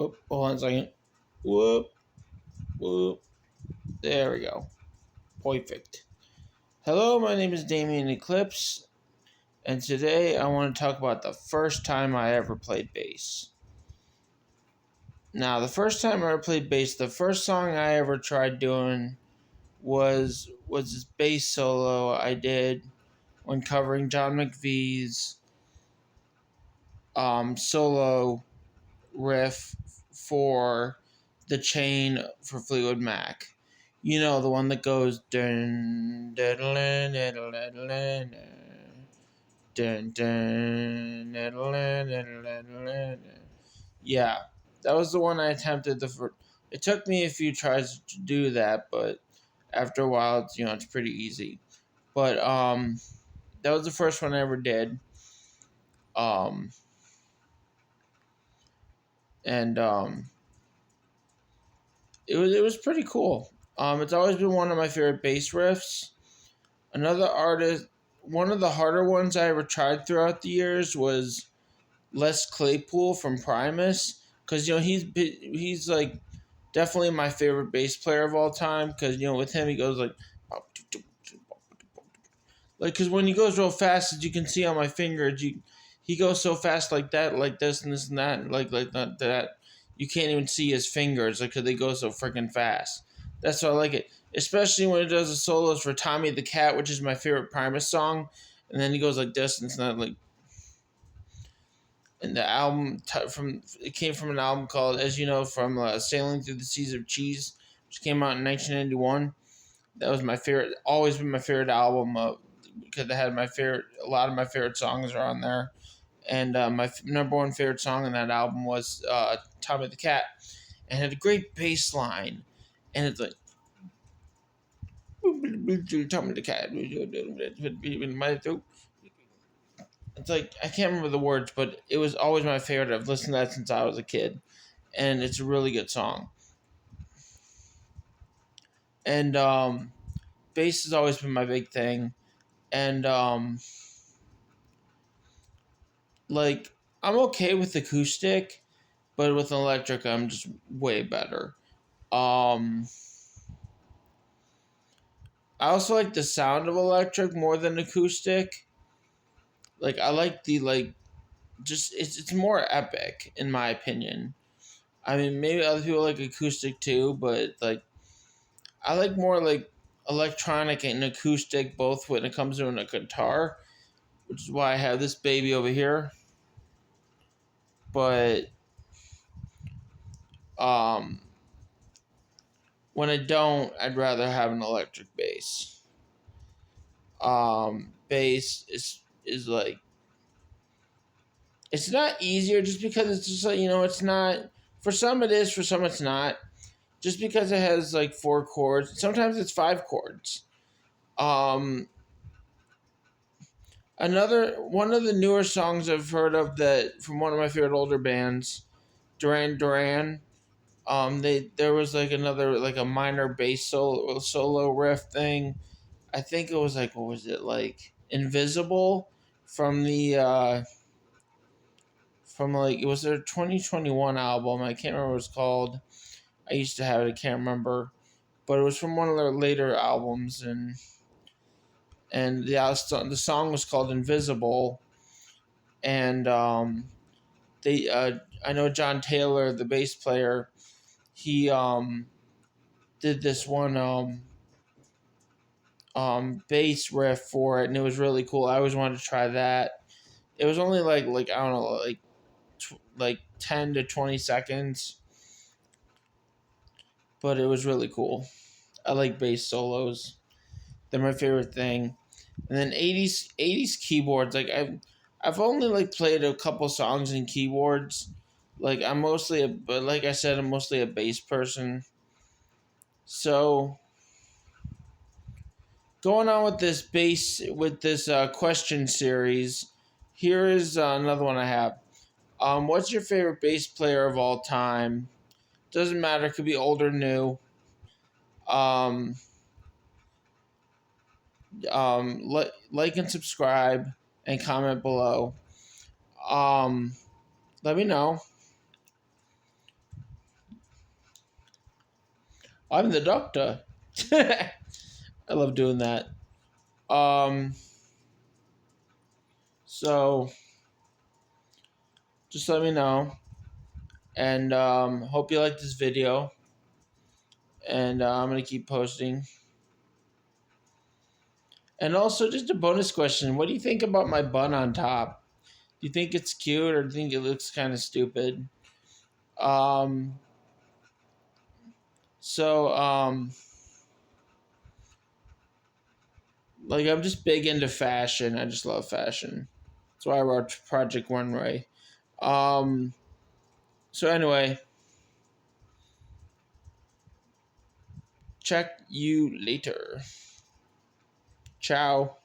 Oh, hold on a second. Whoop, whoop. There we go. Perfect. Hello, my name is Damien Eclipse, and today I want to talk about the first time I ever played bass. Now, the first time I ever played bass, the first song I ever tried doing was this bass solo I did when covering John McVie's solo riff for The Chain for Fleetwood Mac. You know, the one that goes dun dun dun dun dun dun dun dun. Yeah, that was the one I attempted the first. It took me a few tries to do that, but after a while, it's pretty easy. But that was the first one I ever did. Um, and it was pretty cool. It's always been one of my favorite bass riffs. Another artist, one of the harder ones I ever tried throughout the years was Les Claypool from Primus, because he's like definitely my favorite bass player of all time. Because with him he goes like because when he goes real fast, as you can see on my fingers, he goes so fast like that, like this and this and that, like that. You can't even see his fingers, like, because they go so freaking fast. That's why I like it, especially when he does the solos for Tommy the Cat, which is my favorite Primus song, and then he goes like this, and it's not like. And the album it came from an album called, as you know, from Sailing Through the Seas of Cheese, which came out in 1991. That was my favorite, always been my favorite album, because it had a lot of my favorite songs are on there. And my number one favorite song on that album was Tommy the Cat. And it had a great bass line. And it's like, Tommy the Cat. It's like, I can't remember the words, but it was always my favorite. I've listened to that since I was a kid. And it's a really good song. And bass has always been my big thing. And like, I'm okay with acoustic, but with electric, I'm just way better. I also like the sound of electric more than acoustic. Like, I like just it's more epic in my opinion. I mean, maybe other people like acoustic too, but like, I like more like electronic and acoustic both when it comes to a guitar, which is why I have this baby over here. But um, when I don't, I'd rather have an electric bass. Bass is like, it's not easier just because it's just like, it's not, for some it is, for some it's not. Just because it has like 4 chords, sometimes it's 5 chords. Um, Another one of the newer songs I've heard of that from one of my favorite older bands, Duran Duran. There was like another, like a minor bass solo riff thing. I think it was like, what was it, like Invisible from like, it was their 2021 album. I can't remember what it's called. I used to have it. I can't remember, but it was from one of their later albums, and the song was called Invisible, and they I know John Taylor, the bass player, he did this one bass riff for it, and it was really cool. I always wanted to try that. It was only like I don't know, like 10 to 20 seconds, but it was really cool. I like bass solos. They're my favorite thing. And then 80s keyboards, like I've only like played a couple songs in keyboards. Like but like I said, I'm mostly a bass person. So going on with this question series, here is another one I have. What's your favorite bass player of all time? Doesn't matter, it could be old or new. Um, like and subscribe and comment below. Let me know. I'm the doctor. I love doing that. Um, so just let me know, and hope you like this video. And I'm gonna keep posting. And also, just a bonus question: what do you think about my bun on top? Do you think it's cute, or do you think it looks kind of stupid? Um, so like I'm just big into fashion. I just love fashion. That's why I wrote Project Runway. Um, so anyway, check you later. Ciao.